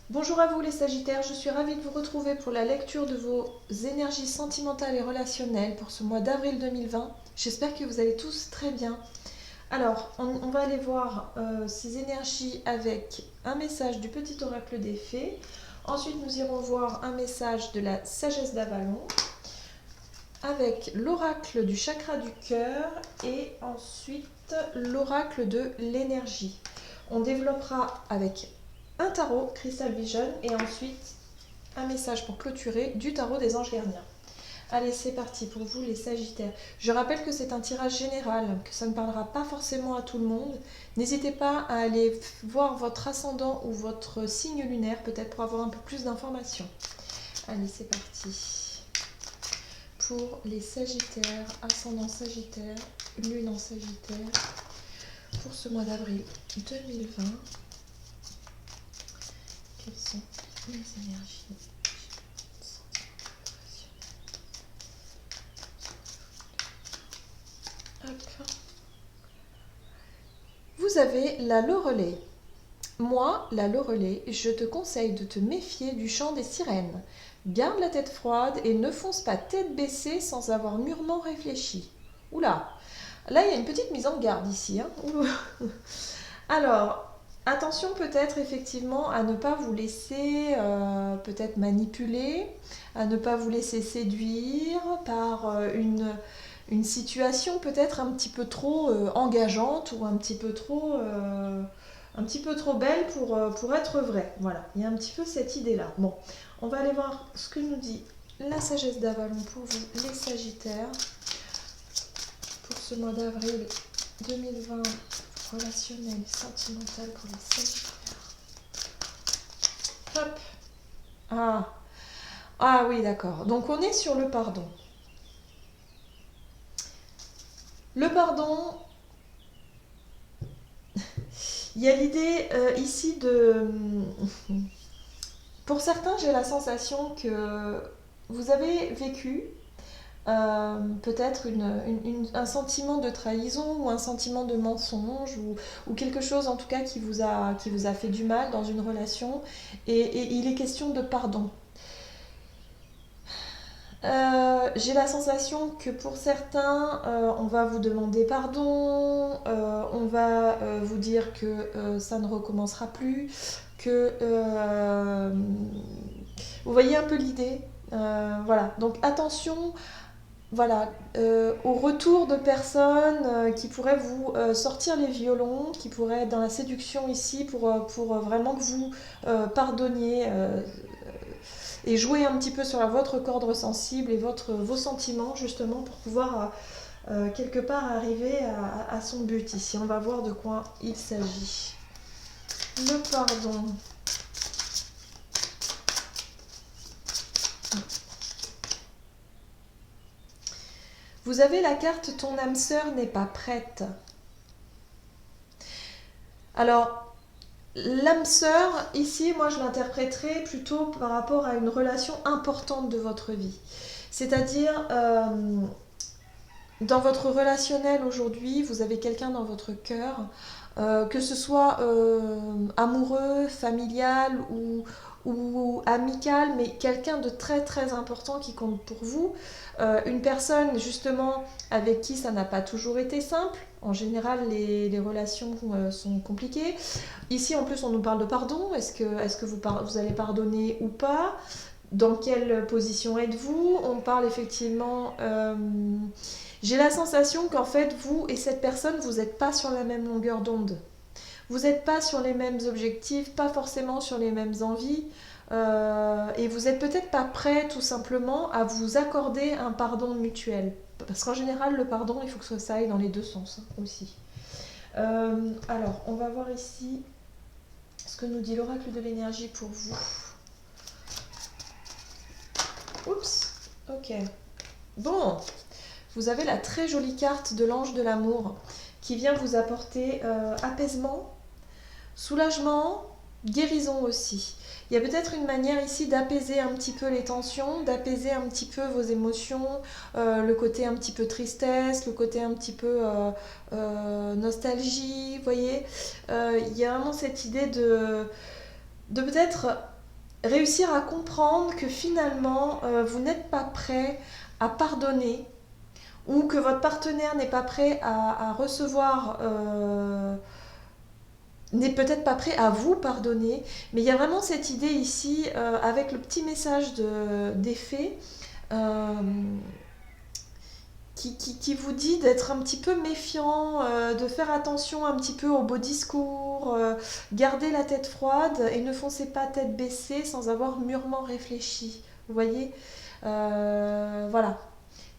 Bonjour à vous les Sagittaires, je suis ravie de vous retrouver pour la lecture de vos énergies sentimentales et relationnelles pour ce mois d'avril 2020. J'espère que vous allez tous très bien. Alors, on va aller voir ces énergies avec un message du petit oracle des fées. Ensuite, nous irons voir un message de la sagesse d'Avalon avec l'oracle du chakra du cœur et ensuite l'oracle de l'énergie. On développera avec un tarot Crystal Vision et ensuite un message pour clôturer du tarot des anges gardiens. Allez, c'est parti pour vous les Sagittaires. Je rappelle que c'est un tirage général, que ça ne parlera pas forcément à tout le monde. N'hésitez pas à aller voir votre ascendant ou votre signe lunaire, peut-être pour avoir un peu plus d'informations. Allez, c'est parti. Pour les Sagittaires, ascendant Sagittaire, lune en Sagittaire, pour ce mois d'avril 2020, quelles sont les énergies? Hop. Vous avez la Loreley. Moi, la Loreley, je te conseille de te méfier du chant des sirènes. Garde la tête froide et ne fonce pas tête baissée sans avoir mûrement réfléchi. Oula, là il y a une petite mise en garde ici. Hein. Alors, attention peut-être effectivement à ne pas vous laisser peut-être manipuler, à ne pas vous laisser séduire par une situation peut-être un petit peu trop engageante ou un petit peu trop belle pour être vraie. Voilà, il y a un petit peu cette idée-là. Bon, on va aller voir ce que nous dit la sagesse d'Avalon pour vous, les Sagittaires, pour ce mois d'avril 2020, relationnel, sentimental pour les Sagittaires. Hop. Ah oui, d'accord. Donc on est sur le pardon. Le pardon, il y a l'idée ici de... Pour certains, j'ai la sensation que vous avez vécu peut-être un sentiment de trahison ou un sentiment de mensonge ou quelque chose en tout cas qui vous a fait du mal dans une relation et il est question de pardon. J'ai la sensation que pour certains, on va vous demander pardon, on va vous dire que ça ne recommencera plus, que vous voyez un peu l'idée. Voilà, donc attention, voilà, au retour de personnes qui pourraient vous sortir les violons, qui pourraient être dans la séduction ici pour vraiment que vous pardonniez et jouer un petit peu sur votre corde sensible et vos sentiments justement pour pouvoir quelque part arriver à son but. Ici, on va voir de quoi il s'agit. Le pardon. Vous avez la carte Ton âme sœur n'est pas prête. Alors, l'âme sœur, ici, moi je l'interpréterais plutôt par rapport à une relation importante de votre vie. C'est-à-dire, dans votre relationnel aujourd'hui, vous avez quelqu'un dans votre cœur, que ce soit amoureux, familial ou amical, mais quelqu'un de très très important qui compte pour vous. Une personne justement avec qui ça n'a pas toujours été simple. En général, les relations sont compliquées. Ici, en plus, on nous parle de pardon. Est-ce que vous allez pardonner ou pas? Dans quelle position êtes-vous? On parle effectivement... j'ai la sensation qu'en fait, vous et cette personne, vous n'êtes pas sur la même longueur d'onde. Vous n'êtes pas sur les mêmes objectifs, pas forcément sur les mêmes envies. Et vous n'êtes peut-être pas prêt tout simplement à vous accorder un pardon mutuel. Parce qu'en général, le pardon, il faut que ça aille dans les deux sens aussi. Alors, on va voir ici ce que nous dit l'oracle de l'énergie pour vous. Oups, ok. Bon, vous avez la très jolie carte de l'ange de l'amour qui vient vous apporter apaisement, soulagement, guérison aussi. Il y a peut-être une manière ici d'apaiser un petit peu les tensions, d'apaiser un petit peu vos émotions, le côté un petit peu tristesse, le côté un petit peu nostalgie, vous voyez. Il y a vraiment cette idée de peut-être réussir à comprendre que finalement, vous n'êtes pas prêt à pardonner ou que votre partenaire n'est pas prêt à recevoir, n'est peut-être pas prêt à vous pardonner. Mais il y a vraiment cette idée ici, avec le petit message des fées, euh, qui vous dit d'être un petit peu méfiant, de faire attention un petit peu aux beaux discours, garder la tête froide et ne foncez pas tête baissée sans avoir mûrement réfléchi. Vous voyez. Voilà.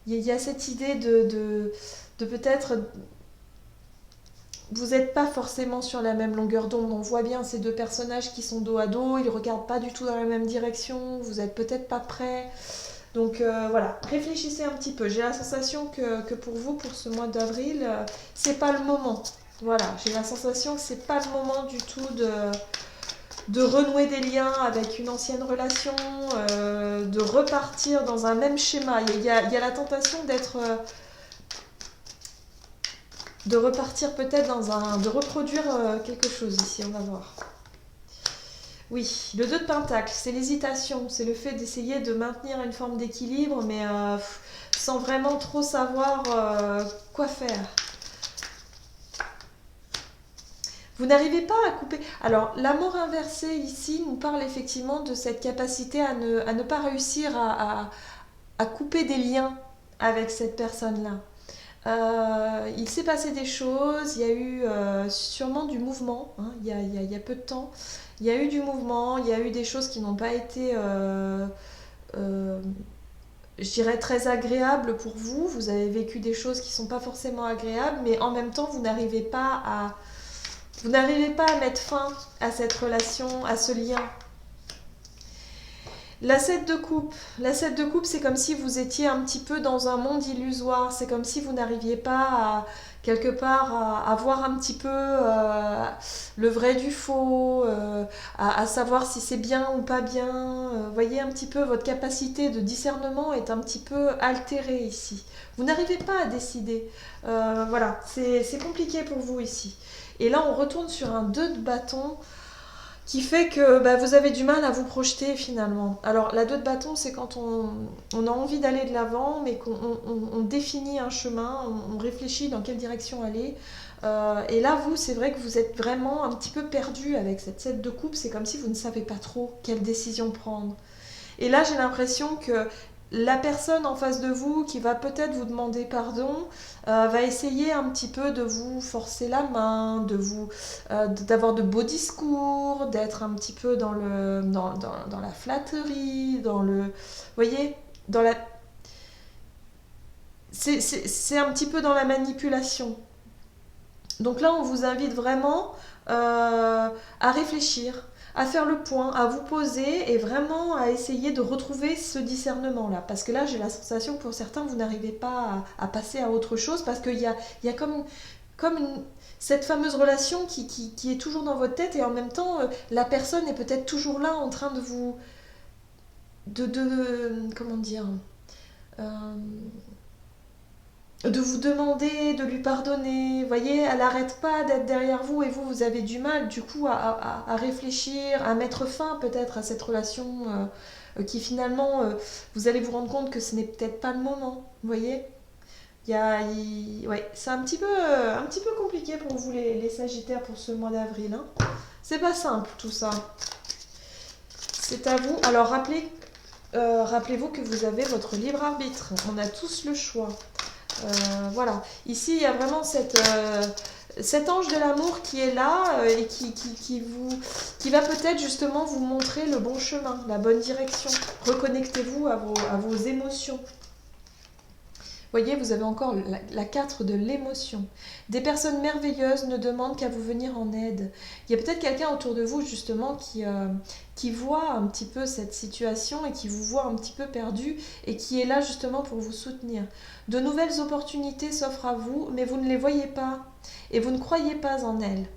Il y a cette idée de peut-être... Vous n'êtes pas forcément sur la même longueur d'onde. On voit bien ces deux personnages qui sont dos à dos, ils ne regardent pas du tout dans la même direction, vous n'êtes peut-être pas prêts. Donc voilà, réfléchissez un petit peu. J'ai la sensation que pour vous, pour ce mois d'avril, c'est pas le moment. Voilà, j'ai la sensation que c'est pas le moment du tout de renouer des liens avec une ancienne relation, de repartir dans un même schéma. Il y a la tentation de repartir peut-être de reproduire quelque chose ici, on va voir. Oui, le 2 de Pentacle, c'est l'hésitation, c'est le fait d'essayer de maintenir une forme d'équilibre, mais sans vraiment trop savoir quoi faire. Vous n'arrivez pas à couper. Alors, l'amour inversé ici nous parle effectivement de cette capacité à ne pas réussir à couper des liens avec cette personne-là. Il s'est passé des choses, il y a eu sûrement du mouvement, hein, il y a peu de temps. Il y a eu du mouvement, il y a eu des choses qui n'ont pas été, je dirais, très agréables pour vous. Vous avez vécu des choses qui ne sont pas forcément agréables, mais en même temps, vous n'arrivez pas à mettre fin à cette relation, à ce lien. La 7 de coupe, c'est comme si vous étiez un petit peu dans un monde illusoire. C'est comme si vous n'arriviez pas quelque part à voir un petit peu le vrai du faux, à savoir si c'est bien ou pas bien. Voyez un petit peu, votre capacité de discernement est un petit peu altérée ici. Vous n'arrivez pas à décider. Voilà, c'est compliqué pour vous ici. Et là, on retourne sur un 2 de bâton, qui fait que vous avez du mal à vous projeter finalement. Alors la 2 de bâton, c'est quand on a envie d'aller de l'avant, mais qu'on définit un chemin, on réfléchit dans quelle direction aller. Et là, vous, c'est vrai que vous êtes vraiment un petit peu perdu avec cette 7 de coupe, c'est comme si vous ne savez pas trop quelle décision prendre. Et là, j'ai l'impression que la personne en face de vous qui va peut-être vous demander pardon va essayer un petit peu de vous forcer la main, d'avoir de beaux discours, d'être un petit peu dans la flatterie, vous voyez, c'est un petit peu dans la manipulation. Donc là, on vous invite vraiment à réfléchir, à faire le point, à vous poser et vraiment à essayer de retrouver ce discernement-là. Parce que là, j'ai la sensation que pour certains, vous n'arrivez pas à passer à autre chose parce qu'il y a cette fameuse relation qui est toujours dans votre tête et en même temps, la personne est peut-être toujours là en train de vous... comment dire euh, de vous demander de lui pardonner. Vous voyez, elle n'arrête pas d'être derrière vous et vous avez du mal du coup à réfléchir, à mettre fin peut-être à cette relation qui finalement, vous allez vous rendre compte que ce n'est peut-être pas le moment. Vous voyez, ouais, c'est un petit peu compliqué pour vous les Sagittaires pour ce mois d'avril. Hein. C'est pas simple tout ça. C'est à vous. Alors rappelez-vous que vous avez votre libre arbitre. On a tous le choix. Voilà. Ici, il y a vraiment cet ange de l'amour qui est là et qui va peut-être justement vous montrer le bon chemin, la bonne direction. Reconnectez-vous à vos émotions. Vous voyez, vous avez encore la 4 de l'émotion. Des personnes merveilleuses ne demandent qu'à vous venir en aide. Il y a peut-être quelqu'un autour de vous justement qui voit un petit peu cette situation et qui vous voit un petit peu perdu et qui est là justement pour vous soutenir. De nouvelles opportunités s'offrent à vous, mais vous ne les voyez pas et vous ne croyez pas en elles.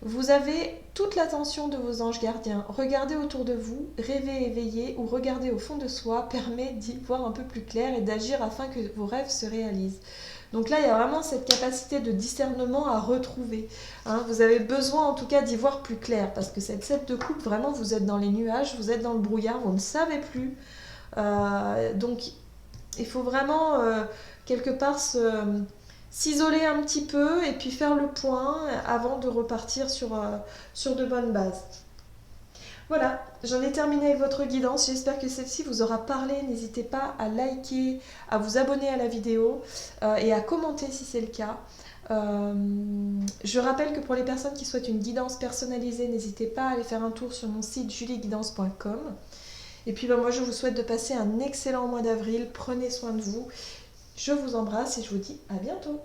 Vous avez toute l'attention de vos anges gardiens. Regardez autour de vous, rêver éveillé ou regarder au fond de soi permet d'y voir un peu plus clair et d'agir afin que vos rêves se réalisent. Donc là, il y a vraiment cette capacité de discernement à retrouver. Hein. Vous avez besoin en tout cas d'y voir plus clair parce que cette 7 de coupe, vraiment, vous êtes dans les nuages, vous êtes dans le brouillard, vous ne savez plus. Donc, il faut vraiment quelque part s'isoler un petit peu et puis faire le point avant de repartir sur de bonnes bases. Voilà, j'en ai terminé avec votre guidance. J'espère que celle-ci vous aura parlé. N'hésitez pas à liker, à vous abonner à la vidéo et à commenter si c'est le cas. Je rappelle que pour les personnes qui souhaitent une guidance personnalisée, n'hésitez pas à aller faire un tour sur mon site julieguidance.com. Et puis moi je vous souhaite de passer un excellent mois d'avril. Prenez soin de vous. Je vous embrasse et je vous dis à bientôt.